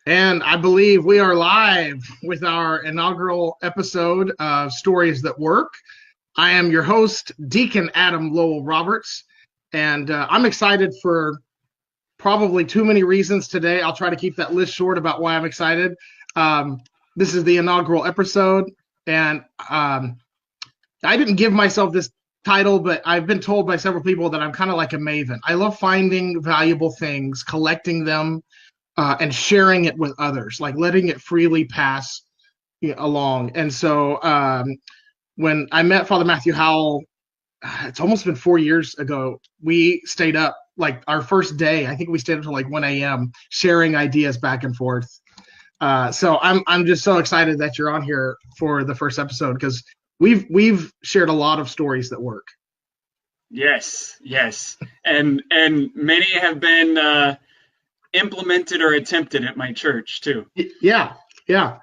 And I believe we are live with our inaugural episode of Stories That Work. I am your host, Deacon Adam Lowell Roberts, and I'm excited for probably too many reasons today. I'll try to keep that list short about why I'm excited. Um, this is the inaugural episode, and I didn't give myself this title, but I've been told by several people that I'm kind of like a maven. I love finding valuable things, collecting them, and sharing it with others, like letting it freely pass along. And so when I met Father Matthew Howell, it's almost been 4 years ago, we stayed up like our first day. I think we stayed up till like 1 a.m. sharing ideas back and forth. So I'm just so excited that you're on here for the first episode because we've shared a lot of stories that work. Yes, yes, and many have been implemented or attempted at my church too. Yeah, yeah.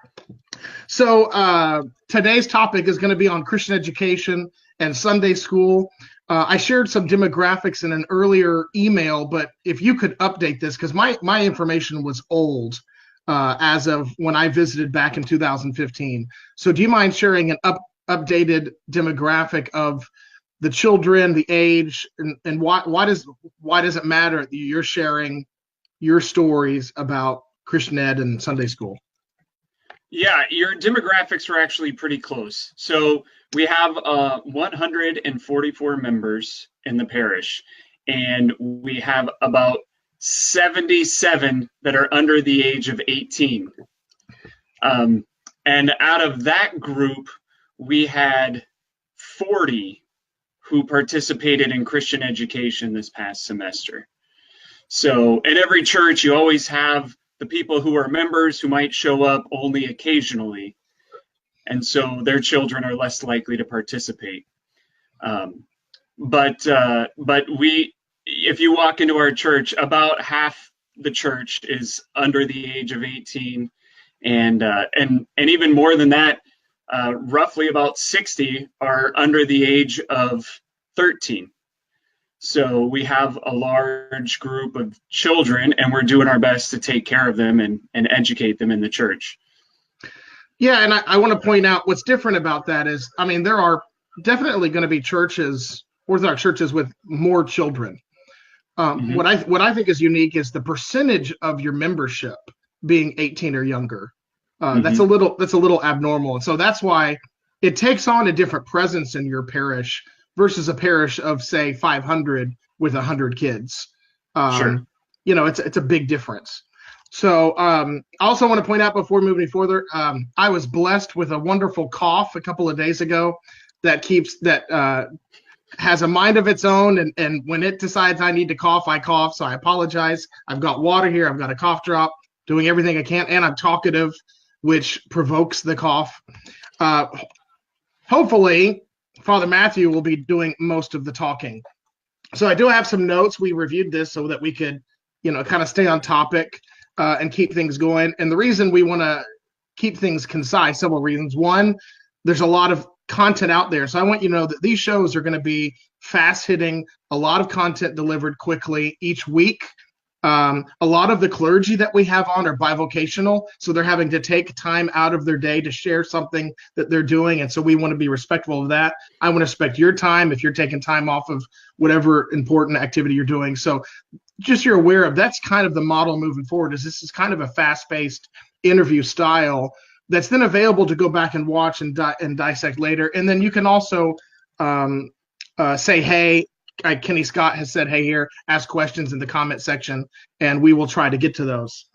So today's topic is going to be on Christian education and Sunday school. I shared some demographics in an earlier email, but if you could update this, because my information was old as of when I visited back in 2015. So do you mind sharing an updated demographic of the children, the age, and why does it matter that you're sharing your stories about Christian ed and Sunday school? Yeah, your demographics were actually pretty close. So we have 144 members in the parish, and we have about 77 that are under the age of 18. And out of that group, we had 40 who participated in Christian education this past semester. So in every church, you always have the people who are members who might show up only occasionally, and so their children are less likely to participate. But if you walk into our church, about half the church is under the age of 18, and even more than that, roughly about 60 are under the age of 13. So we have a large group of children, and we're doing our best to take care of them and educate them in the church. Yeah, and I want to point out what's different about that is, I mean, there are definitely going to be churches, Orthodox churches, with more children. What I think is unique is the percentage of your membership being 18 or younger. That's a little abnormal, and so that's why it takes on a different presence in your parish versus a parish of, say, 500 with 100 kids. Sure. You know, it's a big difference. So I also want to point out before moving further, I was blessed with a wonderful cough a couple of days ago that has a mind of its own. And when it decides I need to cough, I cough. So I apologize. I've got water here. I've got a cough drop, doing everything I can. And I'm talkative, which provokes the cough. Hopefully, Father Matthew will be doing most of the talking. So I do have some notes. We reviewed this so that we could, kind of stay on topic and keep things going. And the reason we want to keep things concise, several reasons. One, there's a lot of content out there. So I want you to know that these shows are going to be fast hitting, a lot of content delivered quickly each week. A lot of the clergy that we have on are bivocational, so they're having to take time out of their day to share something that they're doing, and so we want to be respectful of that. I want to respect your time if you're taking time off of whatever important activity you're doing. So just you're aware of that's kind of the model moving forward, is this is kind of a fast-paced interview style that's then available to go back and watch and dissect later. And then you can also say, hey, Kenny Scott has said, hey, here, ask questions in the comment section, and we will try to get to those.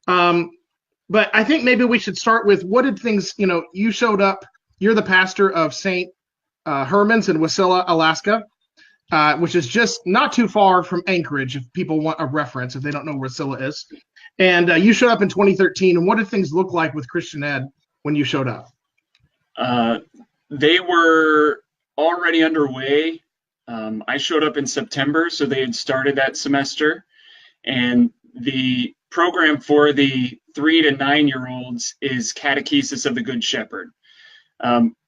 But I think maybe we should start with what did things, you showed up, you're the pastor of St. Herman's in Wasilla, Alaska, which is just not too far from Anchorage, if people want a reference, if they don't know where Wasilla is. And you showed up in 2013, and what did things look like with Christian ed when you showed up? They were already underway. I showed up in September, so they had started that semester, and the program for the 3 to 9-year-olds is Catechesis of the Good Shepherd.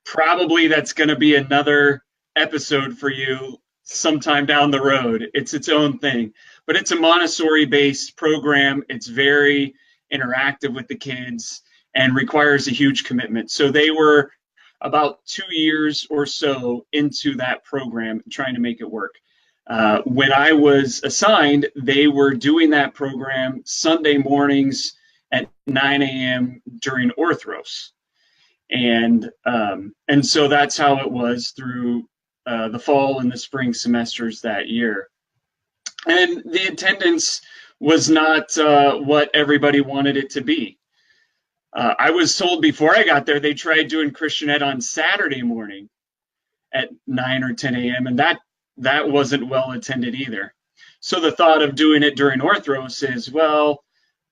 Probably that's going to be another episode for you sometime down the road. It's its own thing, but it's a Montessori-based program. It's very interactive with the kids, and requires a huge commitment. So they were about 2 years or so into that program, trying to make it work. When I was assigned, they were doing that program Sunday mornings at 9 a.m. during Orthros. And so that's how it was through the fall and the spring semesters that year. And the attendance was not what everybody wanted it to be. I was told before I got there, they tried doing Christian Ed on Saturday morning at 9 or 10 a.m. and that wasn't well attended either. So the thought of doing it during Orthros is, well,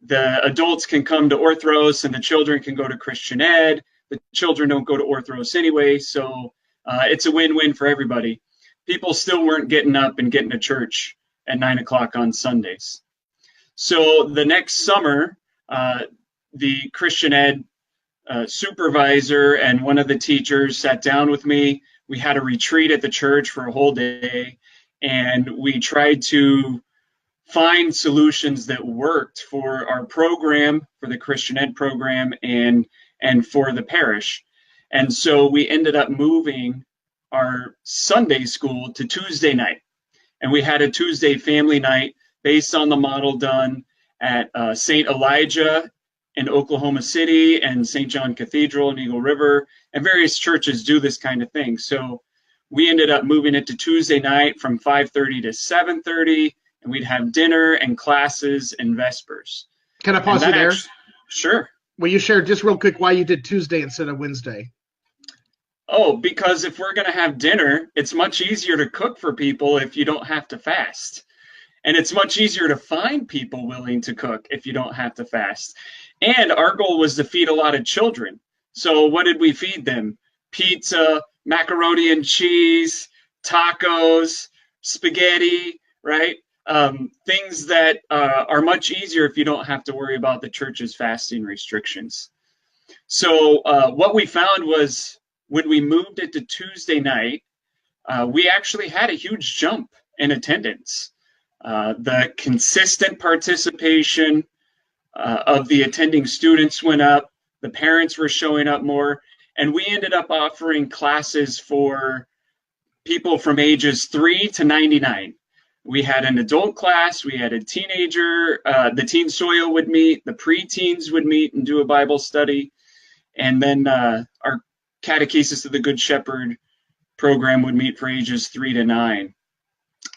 the adults can come to Orthros and the children can go to Christian Ed. The children don't go to Orthros anyway, so it's a win-win for everybody. People still weren't getting up and getting to church at 9 o'clock on Sundays. So the next summer, the Christian Ed supervisor and one of the teachers sat down with me. We had a retreat at the church for a whole day, and we tried to find solutions that worked for our program, for the Christian Ed program, and for the parish. And so we ended up moving our Sunday school to Tuesday night. And we had a Tuesday family night based on the model done at St. Elijah in Oklahoma City and St. John Cathedral in Eagle River, and various churches do this kind of thing. So we ended up moving it to Tuesday night from 5:30 to 7:30, and we'd have dinner and classes and Vespers. Can I pause you there? Sure. Will you share just real quick why you did Tuesday instead of Wednesday? Oh, because if we're going to have dinner, it's much easier to cook for people if you don't have to fast. And it's much easier to find people willing to cook if you don't have to fast. And our goal was to feed a lot of children. So what did we feed them? Pizza, macaroni and cheese, tacos, spaghetti, right? Things that are much easier if you don't have to worry about the church's fasting restrictions. So what we found was when we moved it to Tuesday night, we actually had a huge jump in attendance. The consistent participation of the attending students went up. The parents were showing up more. And we ended up offering classes for people from ages 3 to 99. We had an adult class, we had a teenager, the teen soil would meet, the preteens would meet and do a Bible study, and then our Catechesis of the Good Shepherd program would meet for ages 3 to 9.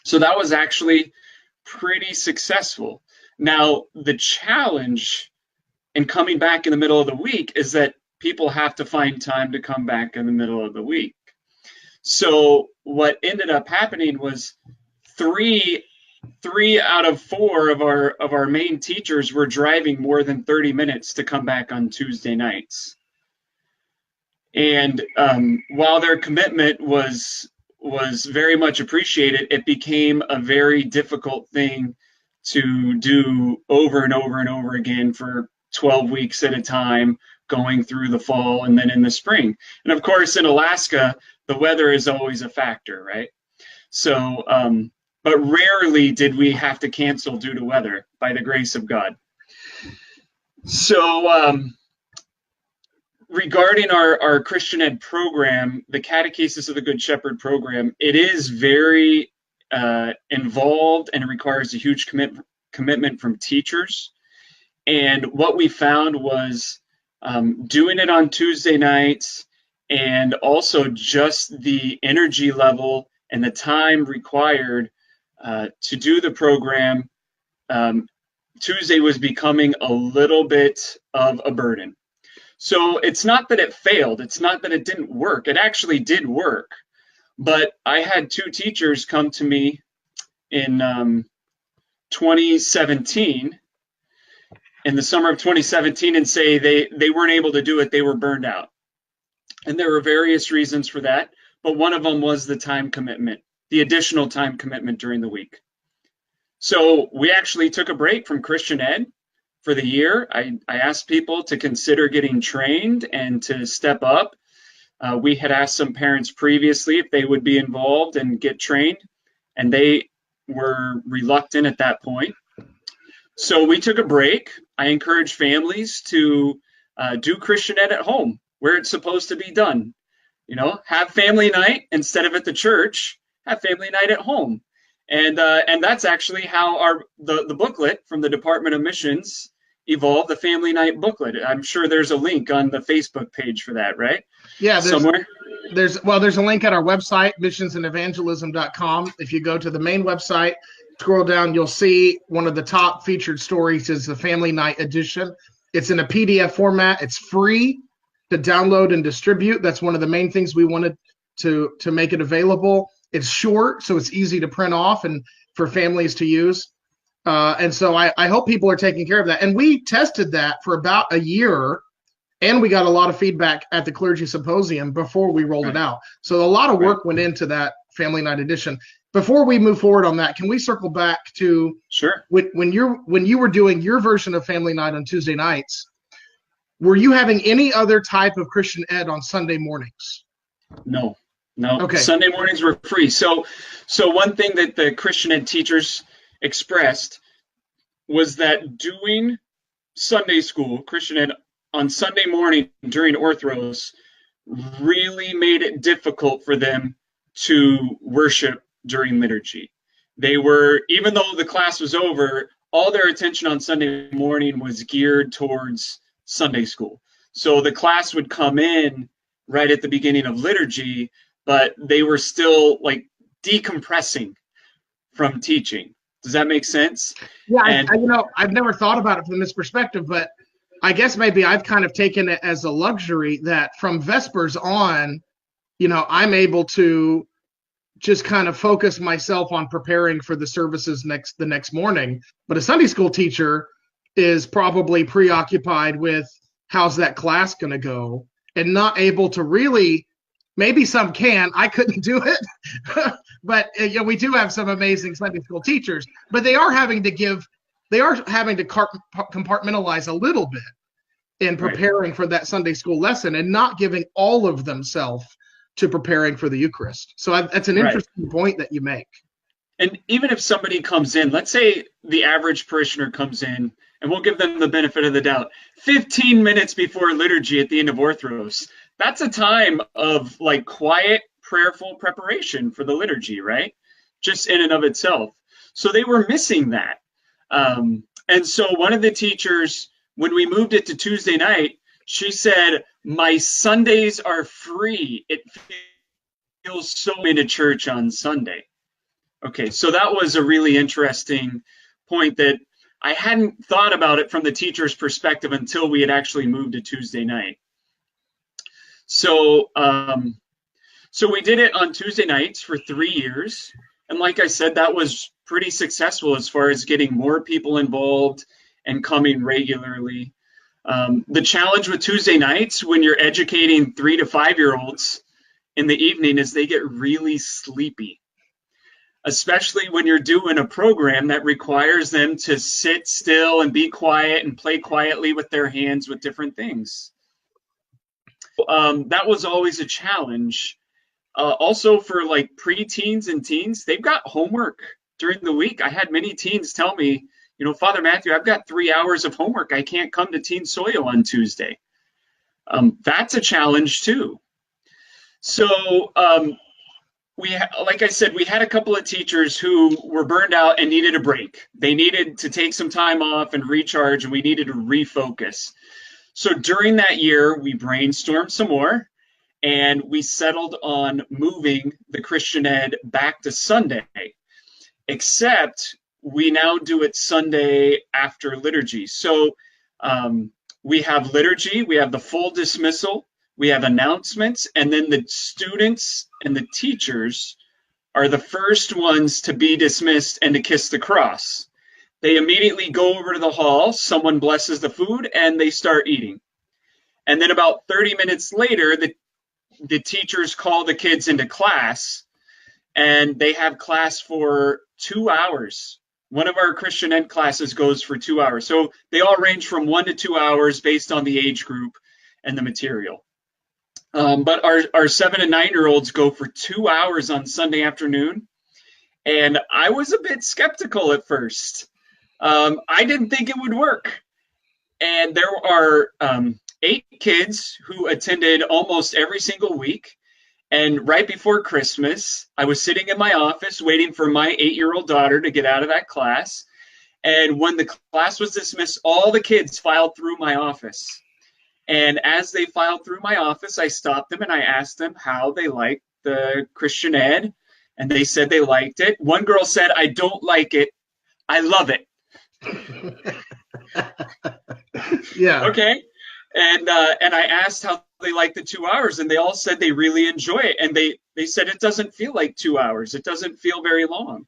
So that was actually pretty successful. Now, the challenge in coming back in the middle of the week is that people have to find time to come back in the middle of the week. So what ended up happening was three out of 4 of our main teachers were driving more than 30 minutes to come back on Tuesday nights. And while their commitment was very much appreciated, it became a very difficult thing to do over and over and over again for 12 weeks at a time, going through the fall and then in the spring. And of course, in Alaska, the weather is always a factor, right? So, but rarely did we have to cancel due to weather, by the grace of God. So, regarding our Christian Ed program, the Catechesis of the Good Shepherd program, it is very involved and it requires a huge commitment from teachers. And what we found was doing it on Tuesday nights and also just the energy level and the time required to do the program, Tuesday was becoming a little bit of a burden. So it's not that it failed. It's not that it didn't work. It actually did work. But I had 2 teachers come to me in 2017, in the summer of 2017, and say they weren't able to do it. They were burned out. And there were various reasons for that. But one of them was the time commitment, the additional time commitment during the week. So we actually took a break from Christian Ed for the year. I asked people to consider getting trained and to step up. We had asked some parents previously if they would be involved and get trained, and they were reluctant at that point. So we took a break. I encourage families to do Christian Ed at home where it's supposed to be done. Have family night instead of at the church. Have family night at home, and that's actually how the booklet from the Department of Missions evolved. The family night booklet. I'm sure there's a link on the Facebook page for that, right? Yeah, somewhere. There's a link at our website, missionsandevangelism.com. If you go to the main website, scroll down, you'll see one of the top featured stories is the Family Night Edition. It's in a PDF format. It's free to download and distribute. That's one of the main things we wanted to make it available. It's short, so it's easy to print off and for families to use. And so I hope people are taking care of that. And we tested that for about a year, and we got a lot of feedback at the Clergy Symposium before we rolled it out. So a lot of work went into that Family Night Edition. Before we move forward on that, can we circle back to when you were doing your version of Family Night on Tuesday nights? Were you having any other type of Christian Ed on Sunday mornings? No. Okay. Sunday mornings were free. So one thing that the Christian Ed teachers expressed was that doing Sunday school, Christian Ed, on Sunday morning during Orthros really made it difficult for them to worship during liturgy. They were, even though the class was over, all their attention on Sunday morning was geared towards Sunday school. So the class would come in right at the beginning of liturgy, but they were still like decompressing from teaching. Does that make sense? Yeah, I've never thought about it from this perspective, but I guess maybe I've kind of taken it as a luxury that from Vespers on, I'm able to just kind of focus myself on preparing for the services the next morning. But a Sunday school teacher is probably preoccupied with how's that class going to go and not able to really, maybe some can, I couldn't do it, but we do have some amazing Sunday school teachers, but they are having to compartmentalize a little bit in preparing for that Sunday school lesson and not giving all of themselves to preparing for the Eucharist. So that's an interesting point that you make. And even if somebody comes in, let's say the average parishioner comes in, and we'll give them the benefit of the doubt, 15 minutes before liturgy at the end of Orthros, that's a time of like quiet, prayerful preparation for the liturgy, right? Just in and of itself. So they were missing that. And so one of the teachers, when we moved it to Tuesday night, she said, my Sundays are free. It feels so in a church on Sunday. Okay, so that was a really interesting point that I hadn't thought about it from the teacher's perspective until we had actually moved to Tuesday night. So we did it on Tuesday nights for 3 years. And like I said, that was pretty successful as far as getting more people involved and coming regularly. The challenge with Tuesday nights when you're educating 3 to 5-year-olds in the evening is they get really sleepy, especially when you're doing a program that requires them to sit still and be quiet and play quietly with their hands with different things. That was always a challenge. Also for like preteens and teens, they've got homework during the week. I had many teens tell me, Father Matthew, I've got 3 hours of homework. I can't come to Teen Soil on Tuesday. That's a challenge too. So like I said, we had a couple of teachers who were burned out and needed a break. They needed to take some time off and recharge, and we needed to refocus. So during that year, we brainstormed some more, and we settled on moving the Christian Ed back to Sunday, except we now do it Sunday after liturgy. So we have liturgy, we have the full dismissal, we have announcements, and then the students and the teachers are the first ones to be dismissed and to kiss the cross. They immediately go over to the hall, someone blesses the food, and they start eating. And then about 30 minutes later, the teachers call the kids into class, and they have class for 2 hours. One of our Christian Ed classes goes for 2 hours. So they all range from 1 to 2 hours based on the age group and the material. But our 7 and 9-year-olds go for 2 hours on Sunday afternoon. And I was a bit skeptical at first. I didn't think it would work. And there are 8 kids who attended almost every single week. And right before Christmas, I was sitting in my office waiting for my 8-year-old daughter to get out of that class. And when the class was dismissed, all the kids filed through my office. And as they filed through my office, I stopped them and I asked them how they liked the Christian Ed. And they said they liked it. One girl said, "I don't like it. I love it." Yeah. Okay. And I asked how they liked the 2 hours, and they all said they really enjoy it. And they said it doesn't feel like 2 hours. It doesn't feel very long.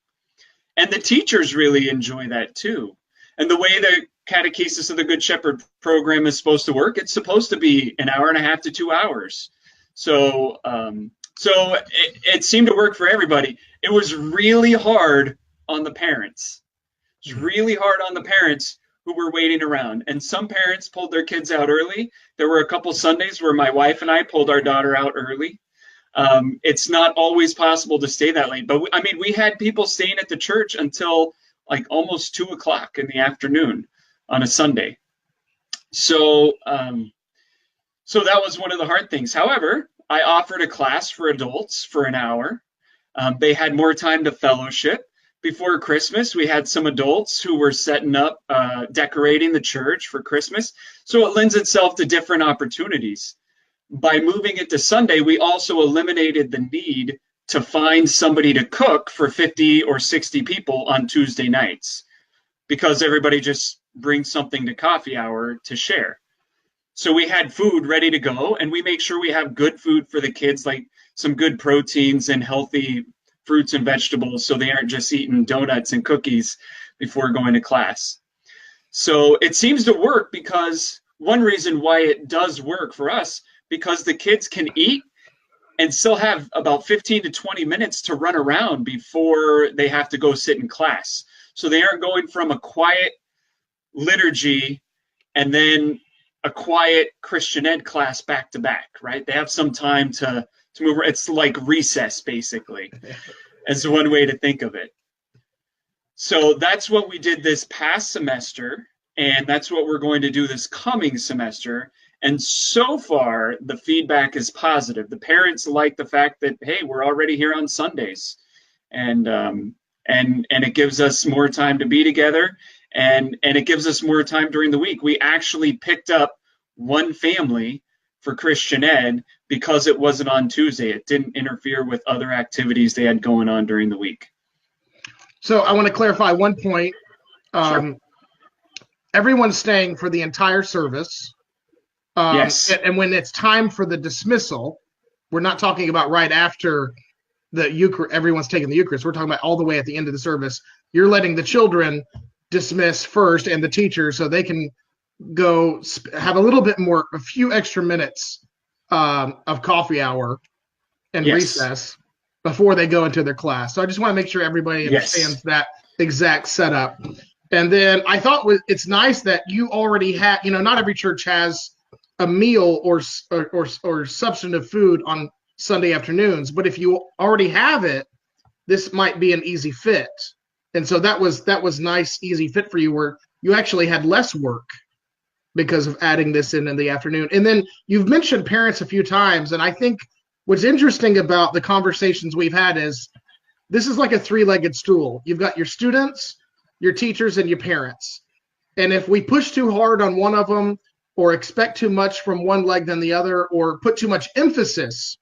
And the teachers really enjoy that too. And the way the Catechesis of the Good Shepherd program is supposed to work, it's supposed to be an hour and a half to 2 hours. So it seemed to work for everybody. It was really hard on the parents. It was really hard on the parents who were waiting around. And some parents pulled their kids out early. There were a couple Sundays where my wife and I pulled our daughter out early. It's not always possible to stay that late. But we had people staying at the church until like almost 2 o'clock in the afternoon on a Sunday. So that was one of the hard things. However, I offered a class for adults for an hour. They had more time to fellowship. Before Christmas, we had some adults who were setting up, decorating the church for Christmas. So it lends itself to different opportunities. By moving it to Sunday, we also eliminated the need to find somebody to cook for 50 or 60 people on Tuesday nights, because everybody just brings something to coffee hour to share. So we had food ready to go, and we make sure we have good food for the kids, like some good proteins and healthy fruits and vegetables, so they aren't just eating donuts and cookies before going to class. So it seems to work, because one reason why it does work for us, because the kids can eat and still have about 15 to 20 minutes to run around before they have to go sit in class. So they aren't going from a quiet liturgy and then a quiet Christian Ed class back to back, right? They have some time to move. It's like recess, basically, as one way to think of it. So that's what we did this past semester, and that's what we're going to do this coming semester. And so far, the feedback is positive. The parents like the fact that, hey, we're already here on Sundays, and it gives us more time to be together, and it gives us more time during the week. We actually picked up one family for Christian Ed because it wasn't on Tuesday. It didn't interfere with other activities they had going on during the week. So I want to clarify one point. Sure. Everyone's staying for the entire service. Yes. And when it's time for the dismissal, we're not talking about right after the Eucharist, everyone's taking the Eucharist. We're talking about all the way at the end of the service. You're letting the children dismiss first and the teachers, so they can go have a little bit more, a few extra minutes of coffee hour and recess before they go into their class. So I just want to make sure everybody understands that exact setup. And then I thought it's nice that you already had, not every church has a meal or substantive food on Sunday afternoons, but if you already have it, this might be an easy fit. And so that was nice, easy fit for you, where you actually had less work because of adding this in the afternoon. And then you've mentioned parents a few times, and I think what's interesting about the conversations we've had is this is like a three-legged stool. You've got your students, your teachers, and your parents. And if we push too hard on one of them, or expect too much from one leg than the other, or put too much emphasis,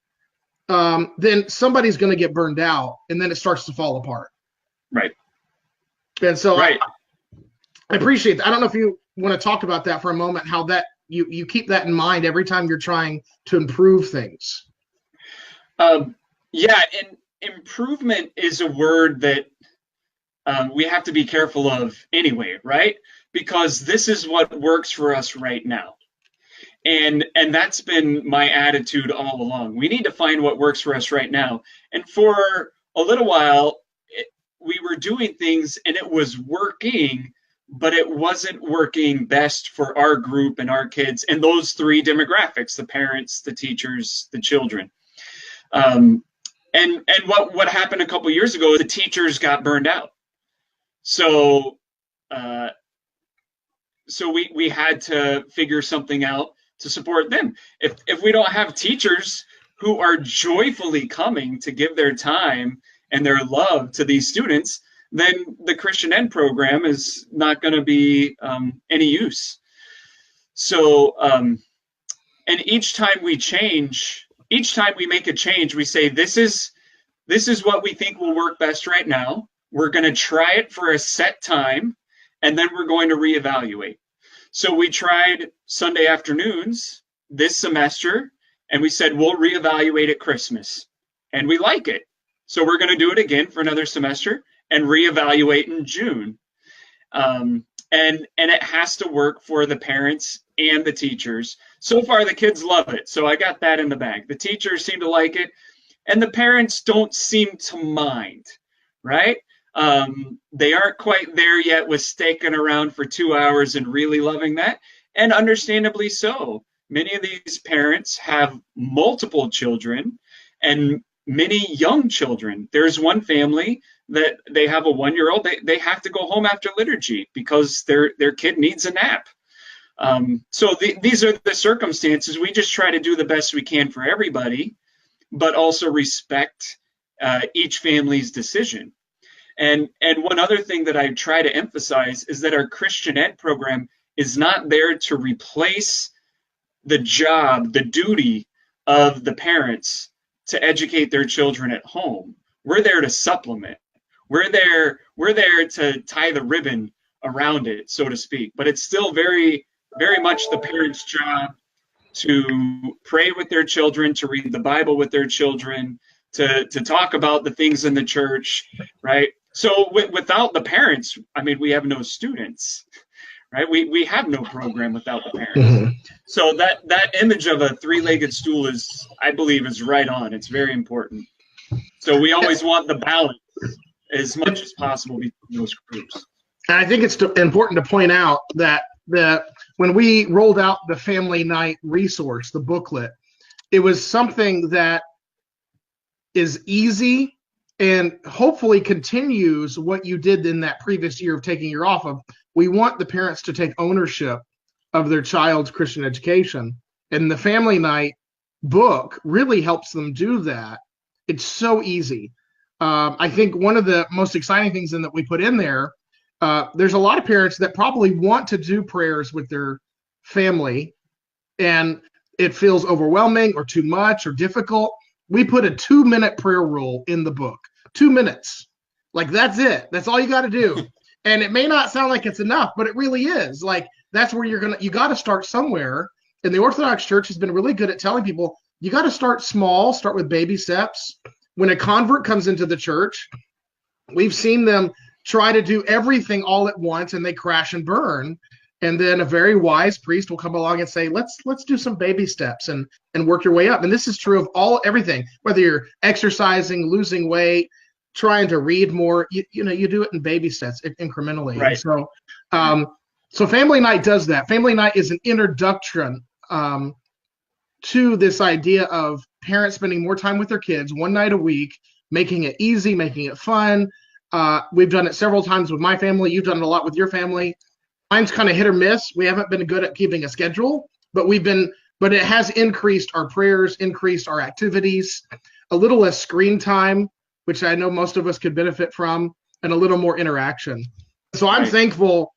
then somebody's going to get burned out, and then it starts to fall apart. Right. And so I appreciate that. I don't know if you want to talk about that for a moment, how that you keep that in mind every time you're trying to improve things. And improvement is a word that we have to be careful of anyway, right? Because this is what works for us right now. And that's been my attitude all along. We need to find what works for us right now. And for a little while, we were doing things and it was working, but it wasn't working best for our group and our kids and those three demographics: the parents, the teachers, the children. And what happened a couple years ago, the teachers got burned out. So uh, so we had to figure something out to support them. If we don't have teachers who are joyfully coming to give their time and their love to these students, then the Christian Ed program is not going to be any use. So, and each time we make a change, we say, this is what we think will work best right now. We're going to try it for a set time, and then we're going to reevaluate. So we tried Sunday afternoons this semester, and we said, we'll reevaluate at Christmas. And we like it. So we're going to do it again for another semester and reevaluate in June. And it has to work for the parents and the teachers. So far, the kids love it. So I got that in the bag. The teachers seem to like it, and the parents don't seem to mind, right? They aren't quite there yet with sticking around for 2 hours and really loving that, and understandably so. Many of these parents have multiple children and many young children. There's one family that they have a 1-year-old. They have to go home after liturgy because their kid needs a nap. So these are the circumstances. We just try to do the best we can for everybody, but also respect each family's decision. And one other thing that I try to emphasize is that our Christian Ed program is not there to replace the job, the duty of the parents to educate their children at home. We're there to supplement. We're there to tie the ribbon around it, so to speak. But it's still very, very much the parents' job to pray with their children, to read the Bible with their children, to talk about the things in the church, right? So without the parents, I mean, we have no students, right? We have no program without the parents. Mm-hmm. So that image of a three-legged stool is, I believe, is right on. It's very important. So we always want the balance as much as possible between those groups. And I think it's important to point out that when we rolled out the Family Night resource, the booklet, it was something that is easy and hopefully continues what you did in that previous year of taking your off of. We want the parents to take ownership of their child's Christian education. And the Family Night book really helps them do that. It's so easy. I think one of the most exciting things that we put in there, there's a lot of parents that probably want to do prayers with their family, and it feels overwhelming or too much or difficult. We put a 2-minute prayer rule in the book. 2 minutes. Like, that's it. That's all you got to do. And it may not sound like it's enough, but it really is. Like, that's where you got to start somewhere. And the Orthodox Church has been really good at telling people, you got to start small, start with baby steps. When a convert comes into the church, we've seen them try to do everything all at once, and they crash and burn. And then a very wise priest will come along and say, let's do some baby steps and work your way up. And this is true of everything, whether you're exercising, losing weight, trying to read more, you do it in baby steps incrementally. Right. So, so Family Night does that. Family Night is an introduction to this idea of parents spending more time with their kids 1 night a week, making it easy, making it fun. We've done it several times with my family. You've done it a lot with your family. Mine's kind of hit or miss. We haven't been good at keeping a schedule, but it has increased our prayers, increased our activities, a little less screen time, which I know most of us could benefit from, and a little more interaction. So I'm thankful.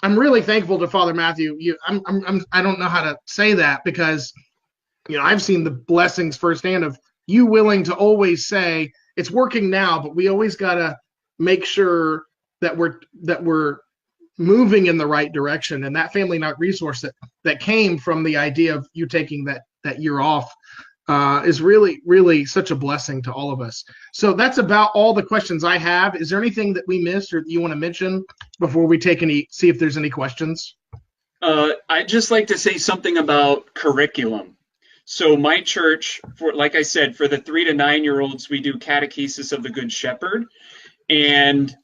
I'm really thankful to Father Matthew. I don't know how to say that, because I've seen the blessings firsthand of you willing to always say it's working now, but we always got to make sure that we're moving in the right direction. And that Family Night resource that came from the idea of you taking that year off is really, really such a blessing to all of us. So that's about all the questions I have. Is there anything that we missed or that you want to mention before we see if there's any questions? I'd just like to say something about curriculum. So my church, like I said, for the 3 to 9-year-olds, we do Catechesis of the Good Shepherd. And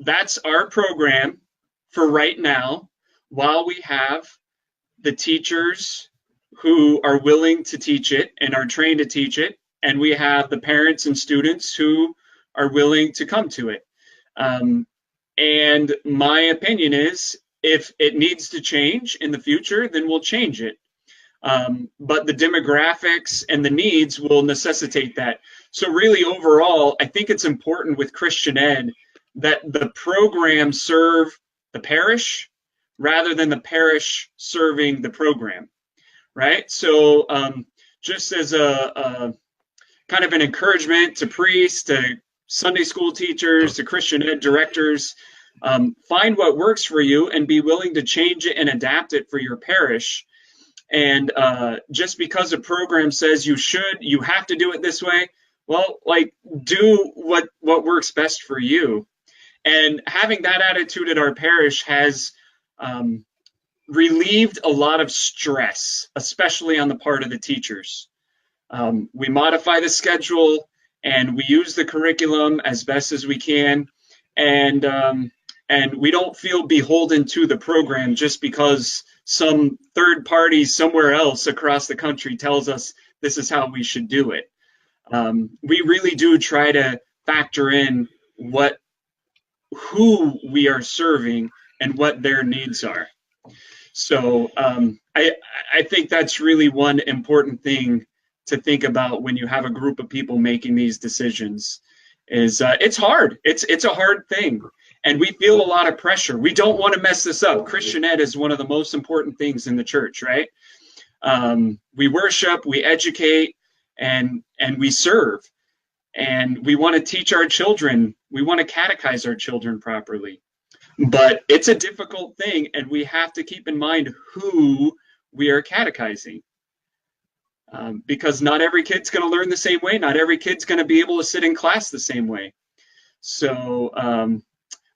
that's our program for right now, while we have the teachers who are willing to teach it and are trained to teach it, and we have the parents and students who are willing to come to it. And And my opinion is, if it needs to change in the future, then we'll change it. But the demographics and the needs will necessitate that. So really, overall, I think it's important with Christian Ed that the program serve the parish rather than the parish serving the program, right? So just as a kind of an encouragement to priests, to Sunday school teachers, to Christian Ed directors, find what works for you and be willing to change it and adapt it for your parish. And just because a program says you have to do it this way, well, like, do what works best for you. And having that attitude at our parish has relieved a lot of stress, especially on the part of the teachers. We modify the schedule and we use the curriculum as best as we can. And we don't feel beholden to the program just because some third party somewhere else across the country tells us this is how we should do it. We really do try to factor in who we are serving and what their needs are. So I think that's really one important thing to think about when you have a group of people making these decisions. Is it's hard. It's a hard thing. And we feel a lot of pressure. We don't want to mess this up. Christian Ed is one of the most important things in the church, right? We worship, we educate, and we serve. And we want to teach our children. We want to catechize our children properly. But it's a difficult thing, and we have to keep in mind who we are catechizing. Because not every kid's going to learn the same way. Not every kid's going to be able to sit in class the same way. So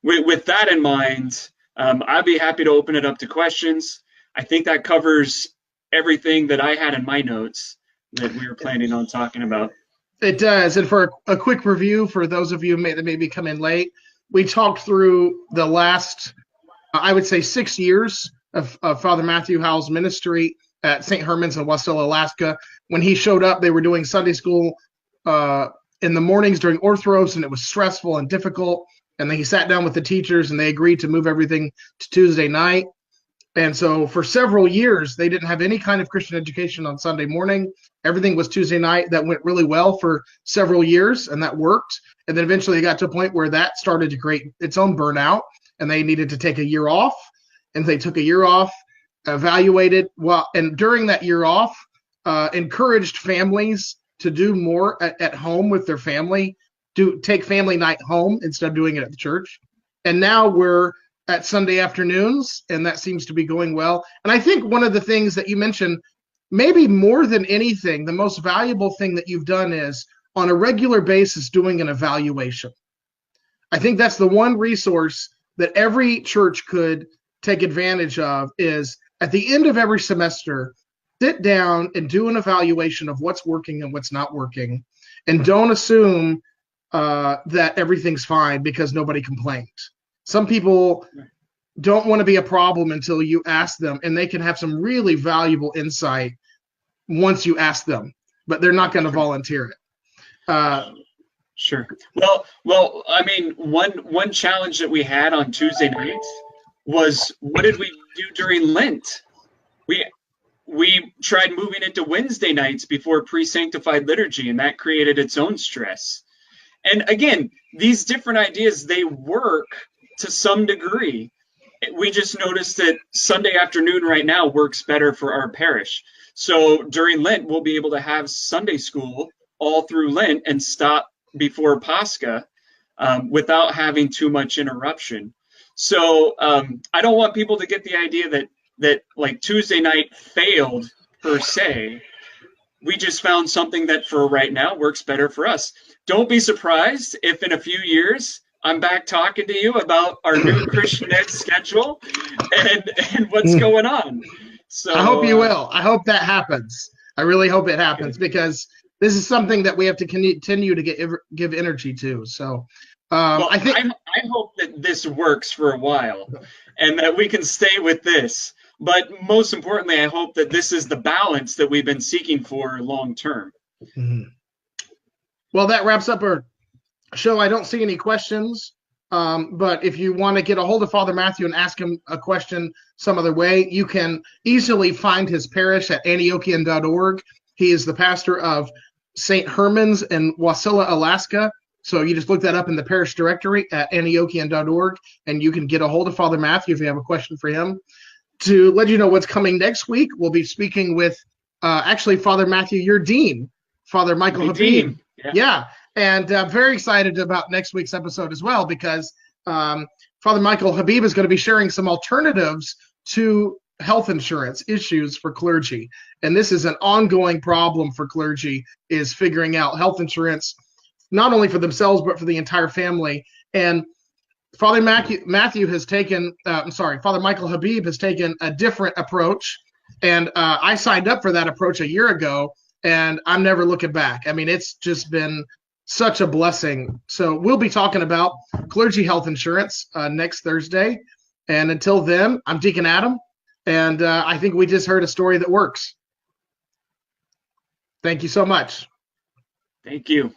with that in mind, I'd be happy to open it up to questions. I think that covers everything that I had in my notes that we were planning on talking about. It does. And for a quick review, for those of you that maybe come in late, we talked through the last, I would say, 6 years of Father Matthew Howell's ministry at St. Herman's in Wasilla, Alaska. When he showed up, they were doing Sunday school in the mornings during Orthros, and it was stressful and difficult. And then he sat down with the teachers, and they agreed to move everything to Tuesday night. And so for several years, they didn't have any kind of Christian education on Sunday morning. Everything was Tuesday night. That went really well for several years, and that worked. And then eventually they got to a point where that started to create its own burnout, and they needed to take a year off. And they took a year off, evaluated, and during that year off, encouraged families to do more at home with their family, take family night home instead of doing it at the church. And now we're at Sunday afternoons, and that seems to be going well. And I think one of the things that you mentioned, maybe more than anything, the most valuable thing that you've done is on a regular basis doing an evaluation. I think that's the one resource that every church could take advantage of, is at the end of every semester, sit down and do an evaluation of what's working and what's not working. And don't assume that everything's fine because nobody complained. Some people don't want to be a problem until you ask them, and they can have some really valuable insight once you ask them, but they're not going to volunteer it. Sure. Well, I mean, one challenge that we had on Tuesday nights was, what did we do during Lent? We tried moving it to Wednesday nights before pre-sanctified liturgy, and that created its own stress. And again, these different ideas, they work to some degree. We just noticed that Sunday afternoon right now works better for our parish. So during Lent, we'll be able to have Sunday school all through Lent and stop before Pascha without having too much interruption. So I don't want people to get the idea that like Tuesday night failed per se. We just found something that for right now works better for us. Don't be surprised if in a few years I'm back talking to you about our new Christian Ed schedule and what's going on. So I hope you will. I hope that happens. I really hope it happens, because this is something that we have to continue to give energy to. So I hope that this works for a while and that we can stay with this. But most importantly, I hope that this is the balance that we've been seeking for long term. Mm-hmm. Well, that wraps up our show. I don't see any questions But if you want to get a hold of Father Matthew and ask him a question some other way, you can easily find his parish at antiochian.org. He is the pastor of St. Herman's in Wasilla, Alaska. So you just look that up in the parish directory at antiochian.org, and you can get a hold of Father Matthew if you have a question for him. To let you know what's coming next week, we'll be speaking with actually Father Matthew, your dean, Father Michael Habib. Yeah. And very excited about next week's episode as well, because Father Michael Habib is going to be sharing some alternatives to health insurance issues for clergy. And this is an ongoing problem for clergy, is figuring out health insurance, not only for themselves, but for the entire family. And Father Matthew has taken, Father Michael Habib has taken a different approach. And I signed up for that approach a year ago, and I'm never looking back. I mean, it's just been such a blessing. So we'll be talking about clergy health insurance next Thursday. And until then, I'm Deacon Adam, and I think we just heard a story that works. Thank you so much. Thank you.